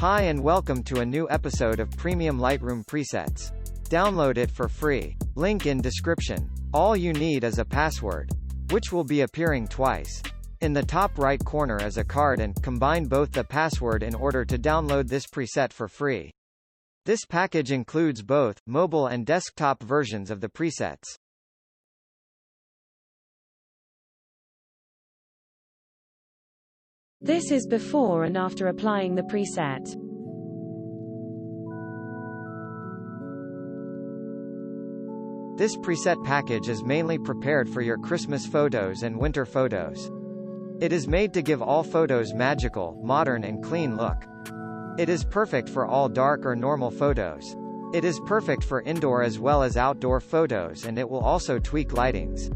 Hi and welcome to a new episode of Premium Lightroom Presets. Download it for free. Link in description. All you need is a password, which will be appearing twice. In the top right corner is a card and combine both the password in order to download this preset for free. This package includes both mobile and desktop versions of the presets. This is before and after applying the preset. This preset package is mainly prepared for your Christmas photos and winter photos. It is made to give all photos magical, modern and clean look. It is perfect for all dark or normal photos. It is perfect for indoor as well as outdoor photos, and it will also tweak lightings.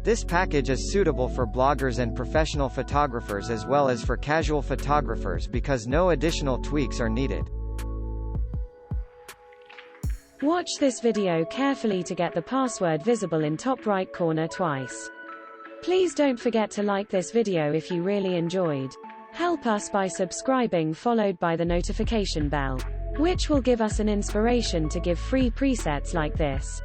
This package is suitable for bloggers and professional photographers as well as for casual photographers because no additional tweaks are needed. Watch this video carefully to get the password visible in top right corner twice. Please don't forget to like this video if you really enjoyed. Help us by subscribing followed by the notification bell, which will give us an inspiration to give free presets like this.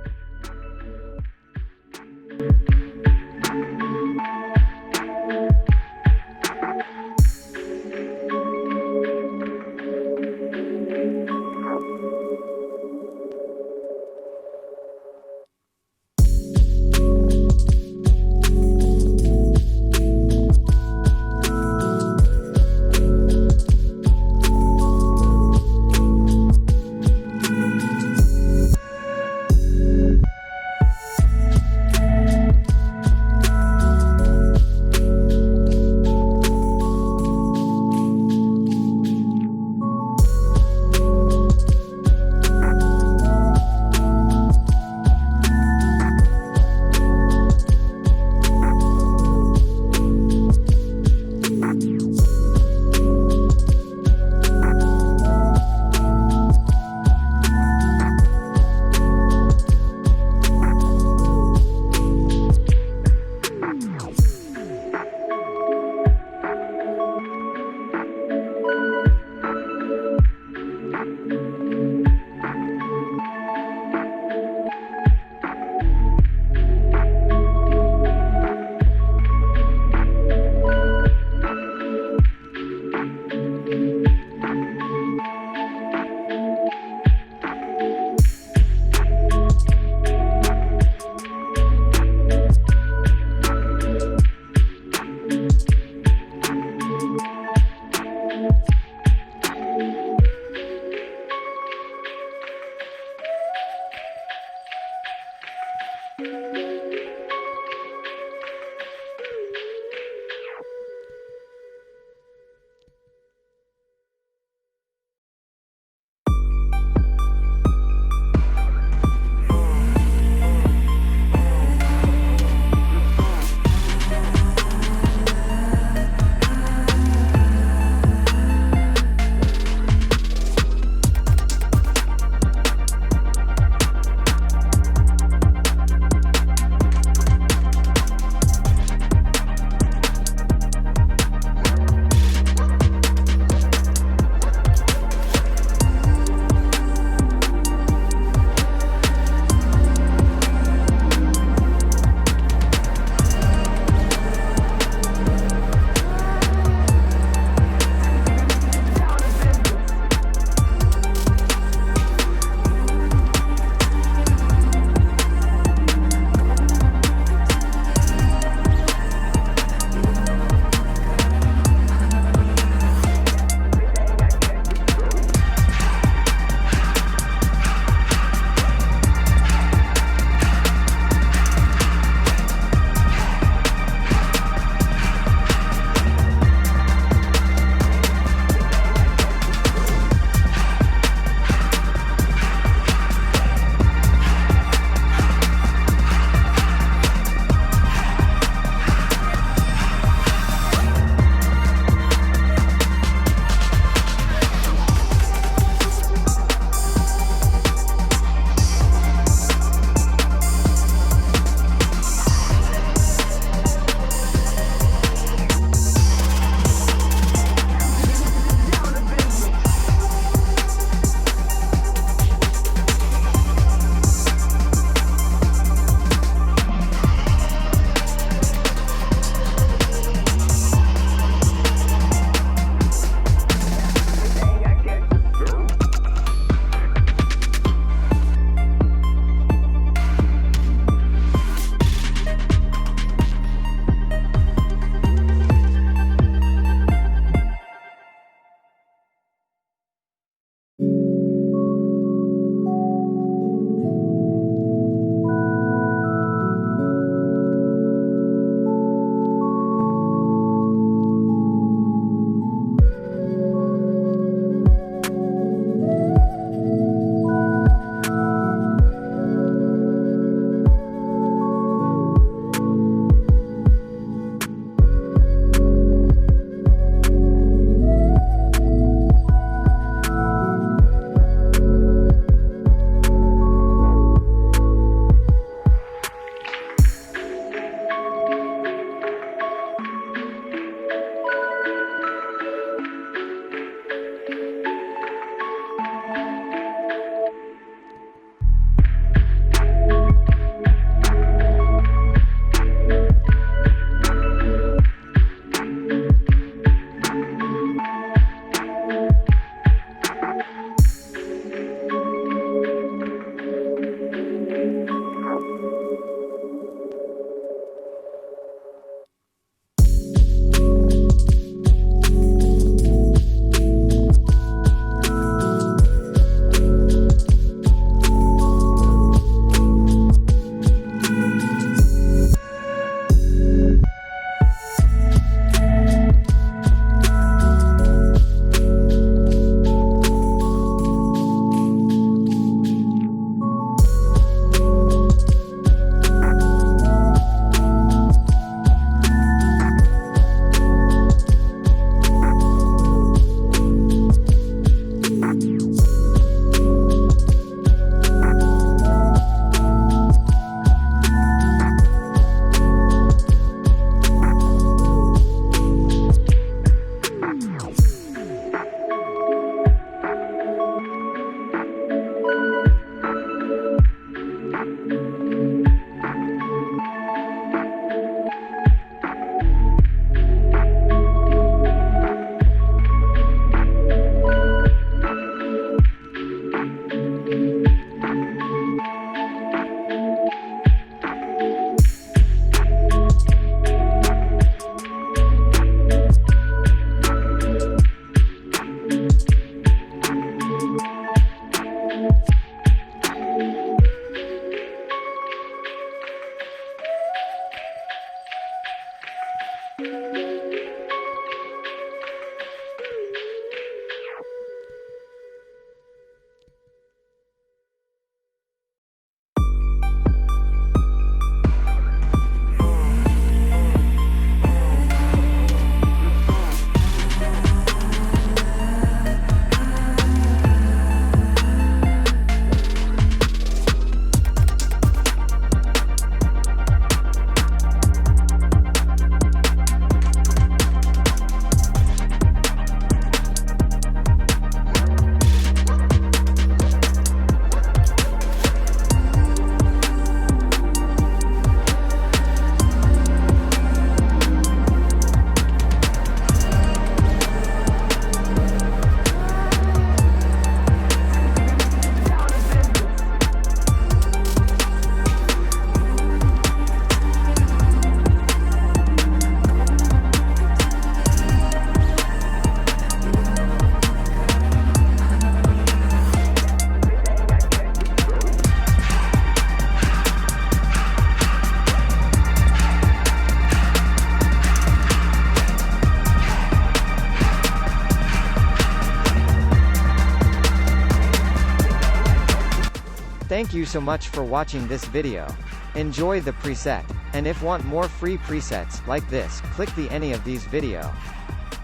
Thank you so much for watching this video. Enjoy the preset. And if want more free presets, like this, click the any of these video.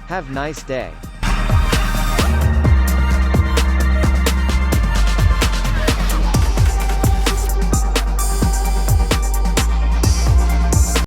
Have nice day.